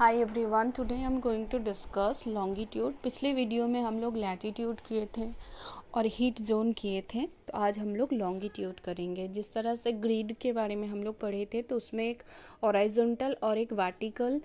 Hi everyone, today I am going to discuss longitude. पिछले video में हम लोग लैटिट्यूड किए थे और हीट जोन किए थे, तो आज हम लोग लॉन्गिट्यूड करेंगे। जिस तरह से ग्रिड के बारे में हम लोग पढ़े थे, तो उसमें एक हॉरिजॉन्टल और एक वर्टिकल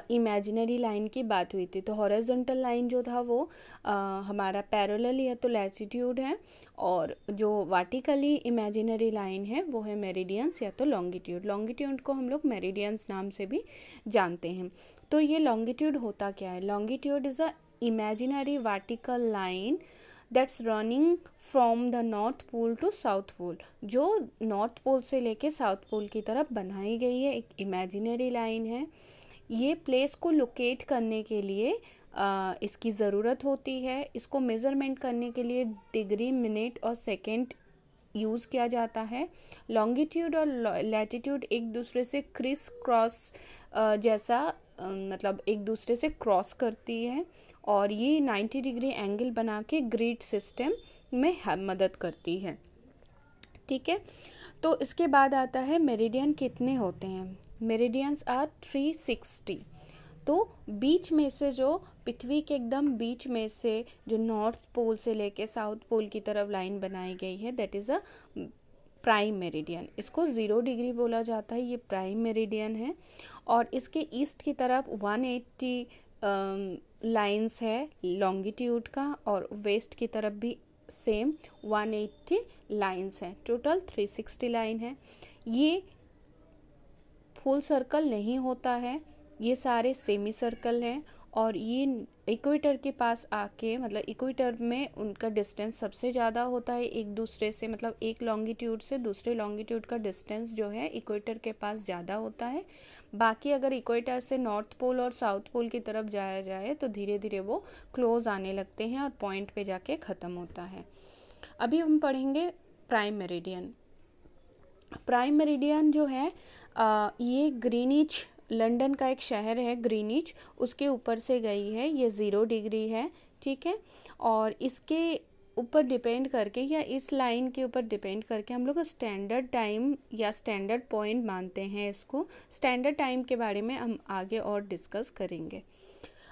इमेजिनरी लाइन की बात हुई थी। तो हॉरिजॉन्टल लाइन जो था वो हमारा पैरेलल या तो लैटिट्यूड है, और जो वर्टिकली इमेजिनरी लाइन है वो है मेरिडियंस या तो लॉन्गिट्यूड। लॉन्गिट्यूड को हम लोग मेरिडियंस नाम से भी जानते हैं। तो ये लॉन्गिट्यूड होता क्या है? Longitude is a imaginary vertical line that's running from the north pole to south pole. जो नॉर्थ पोल से लेके साउथ पोल की तरफ बनाई गई है, एक इमेजिनरी लाइन है। ये प्लेस को लोकेट करने के लिए इसकी ज़रूरत होती है। इसको मेज़रमेंट करने के लिए डिग्री, मिनट और सेकेंड यूज़ किया जाता है। लॉन्गिट्यूड और लैटिट्यूड एक दूसरे से क्रिस क्रॉस जैसा मतलब एक दूसरे से क्रॉस करती है, और ये 90 डिग्री एंगल बना के ग्रिड सिस्टम में मदद करती है। ठीक है, तो इसके बाद आता है मेरिडियन कितने होते हैं। Meridians are 360। तो बीच में से, जो पृथ्वी के एकदम बीच में से जो नॉर्थ पोल से लेके साउथ पोल की तरफ लाइन बनाई गई है, that is a prime meridian. इसको 0 डिग्री बोला जाता है, ये प्राइम मेरिडियन है। और इसके ईस्ट की तरफ 180 लाइंस है लॉन्गिट्यूड का, और वेस्ट की तरफ भी सेम 180 लाइंस हैं। टोटल 360 लाइन है। ये फुल सर्कल नहीं होता है, ये सारे सेमी सर्कल हैं। और ये इक्वेटर के पास आके, मतलब इक्वेटर में उनका डिस्टेंस सबसे ज़्यादा होता है एक दूसरे से, मतलब एक लॉन्गिट्यूड से दूसरे लॉन्गिट्यूड का डिस्टेंस जो है इक्वेटर के पास ज़्यादा होता है। बाकी अगर इक्वेटर से नॉर्थ पोल और साउथ पोल की तरफ जाया जाए तो धीरे धीरे वो क्लोज आने लगते हैं और पॉइंट पे जाके ख़त्म होता है। अभी हम पढ़ेंगे प्राइम मेरिडियन। प्राइम मेरिडियन जो है ये ग्रीनिच, लंदन का एक शहर है ग्रीनिच, उसके ऊपर से गई है। ये 0 डिग्री है, ठीक है। और इसके ऊपर डिपेंड करके, या इस लाइन के ऊपर डिपेंड करके हम लोग स्टैंडर्ड टाइम या स्टैंडर्ड पॉइंट मानते हैं इसको। स्टैंडर्ड टाइम के बारे में हम आगे और डिस्कस करेंगे।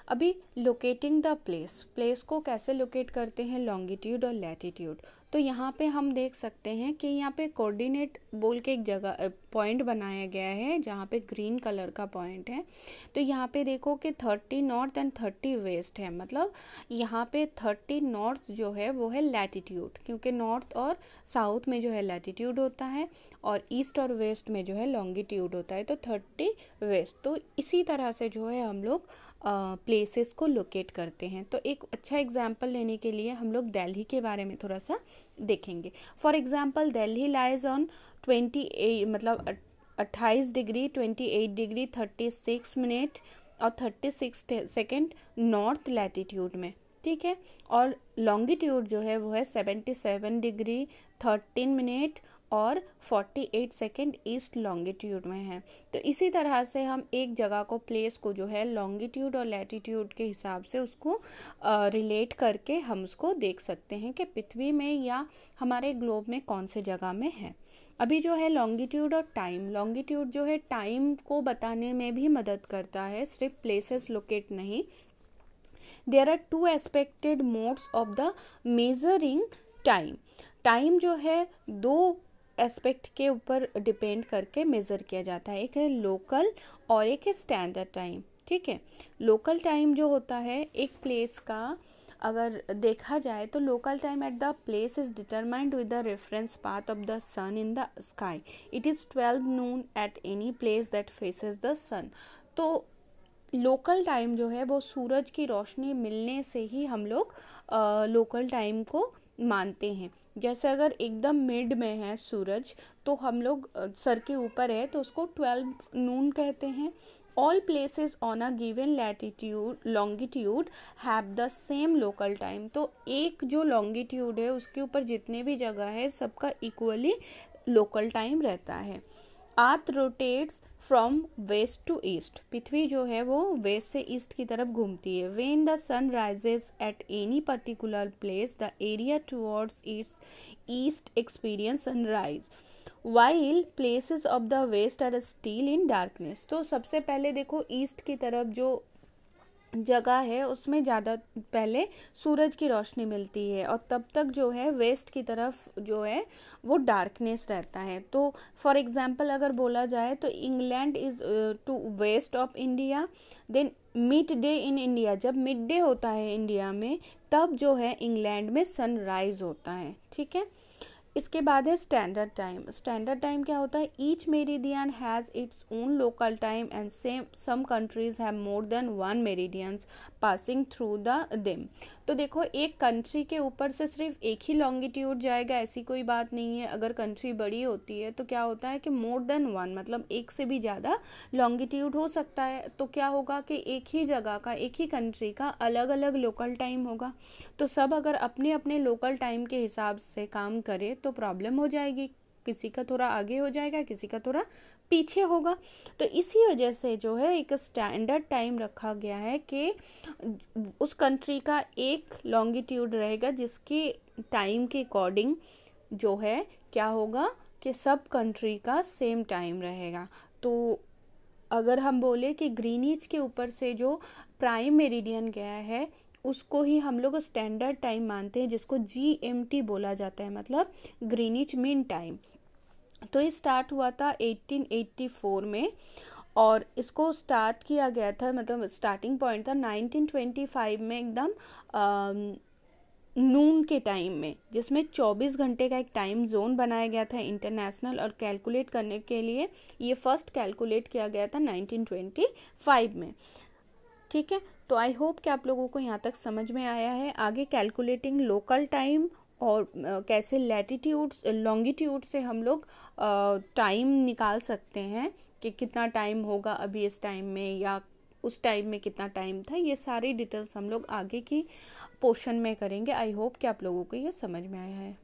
अभी लोकेटिंग द प्लेस को कैसे लोकेट करते हैं लॉन्गिट्यूड और लैटिट्यूड। तो यहाँ पे हम देख सकते हैं कि यहाँ पे कोऑर्डिनेट बोल के एक जगह पॉइंट बनाया गया है, जहाँ पे ग्रीन कलर का पॉइंट है। तो यहाँ पे देखो कि 30 नॉर्थ एंड 30 वेस्ट है, मतलब यहाँ पे 30 नॉर्थ जो है वो है लैटिट्यूड, क्योंकि नॉर्थ और साउथ में जो है लैटिट्यूड होता है और ईस्ट और वेस्ट में जो है लॉन्गिट्यूड होता है। तो 30 वेस्ट। तो इसी तरह से जो है हम लोग प्लेसेस को लोकेट करते हैं। तो एक अच्छा एग्जाम्पल लेने के लिए हम लोग दिल्ली के बारे में थोड़ा सा देखेंगे। For example, Delhi lies on 28 मतलब 28 डिग्री 28 डिग्री 36 मिनट और 36 सेकेंड नॉर्थ लैटिट्यूड में, ठीक है। और लॉन्गिट्यूड जो है वो है 77 डिग्री 13 मिनट और 48 सेकेंड ईस्ट लॉन्गिट्यूड में है। तो इसी तरह से हम एक जगह को, प्लेस को जो है लॉन्गिट्यूड और लैटिट्यूड के हिसाब से उसको रिलेट करके हम उसको देख सकते हैं कि पृथ्वी में या हमारे ग्लोब में कौन से जगह में है। अभी जो है लॉन्गिट्यूड और टाइम। लॉन्गिट्यूड जो है टाइम को बताने में भी मदद करता है, सिर्फ प्लेसेस लोकेट नहीं। There are 2 expected modes of the measuring time. Time जो है 2 एस्पेक्ट के ऊपर डिपेंड करके मेज़र किया जाता है। एक है लोकल और एक है स्टैंडर्ड टाइम, ठीक है। लोकल टाइम जो होता है एक प्लेस का, अगर देखा जाए तो local time at the place is determined with the reference path of the sun in the sky. It is 12 noon at any place that faces the sun. तो लोकल टाइम जो है वो सूरज की रोशनी मिलने से ही हम लोग लोकल टाइम को मानते हैं। जैसे अगर एकदम मिड में है सूरज, तो हम लोग सर के ऊपर है तो उसको 12 नून कहते हैं। All places on a given latitude longitude have the same local time. तो एक जो लॉन्गिट्यूड है उसके ऊपर जितने भी जगह है सबका इक्वली लोकल टाइम रहता है। Earth rotates from west to east. पृथ्वी जो है वो वेस्ट से ईस्ट की तरफ घूमती है। When the sun rises at any particular place, the area towards its east experience sunrise. While places of the west are still in darkness. तो सबसे पहले देखो ईस्ट की तरफ जो जगह है उसमें ज़्यादा पहले सूरज की रोशनी मिलती है और तब तक जो है वेस्ट की तरफ जो है वो डार्कनेस रहता है। तो फॉर एग्जांपल अगर बोला जाए तो England is to west of India, then mid day in India, जब मिड डे होता है इंडिया में तब जो है इंग्लैंड में सनराइज होता है। ठीक है, इसके बाद है स्टैंडर्ड टाइम। स्टैंडर्ड टाइम क्या होता है? Each meridian has its own local time and some countries have more than one meridians passing through the them. तो देखो एक कंट्री के ऊपर से सिर्फ एक ही लॉन्गिट्यूड जाएगा ऐसी कोई बात नहीं है। अगर कंट्री बड़ी होती है तो क्या होता है कि मोर देन वन, मतलब एक से भी ज़्यादा लॉन्गिट्यूड हो सकता है। तो क्या होगा कि एक ही जगह का, एक ही कंट्री का अलग अलग लोकल टाइम होगा। तो सब अगर अपने अपने लोकल टाइम के हिसाब से काम करे तो प्रॉब्लम हो जाएगी, किसी का थोड़ा आगे हो जाएगा, किसी का थोड़ा पीछे होगा। तो इसी वजह से जो है एक स्टैंडर्ड टाइम रखा गया है कि उस कंट्री का एक लॉन्गिट्यूड रहेगा जिसके टाइम के अकॉर्डिंग जो है क्या होगा कि सब कंट्री का सेम टाइम रहेगा। तो अगर हम बोले कि ग्रीनिच के ऊपर से जो प्राइम मेरिडियन गया है उसको ही हम लोग स्टैंडर्ड टाइम मानते हैं, जिसको GMT बोला जाता है, मतलब ग्रीनिच मीन टाइम। तो ये स्टार्ट हुआ था 1884 में और इसको स्टार्ट किया गया था, मतलब स्टार्टिंग पॉइंट था 1925 में एकदम नून के टाइम में, जिसमें 24 घंटे का एक टाइम जोन बनाया गया था इंटरनेशनल। और कैलकुलेट करने के लिए ये फर्स्ट कैलकुलेट किया गया था 1925 में। ठीक है, तो आई होप कि आप लोगों को यहाँ तक समझ में आया है। आगे कैलकुलेटिंग लोकल टाइम और कैसे लैटिट्यूड्स लॉन्गिट्यूड से हम लोग टाइम निकाल सकते हैं कि कितना टाइम होगा अभी इस टाइम में या उस टाइम में कितना टाइम था, ये सारी डिटेल्स हम लोग आगे की पोर्शन में करेंगे। आई होप कि आप लोगों को ये समझ में आया है।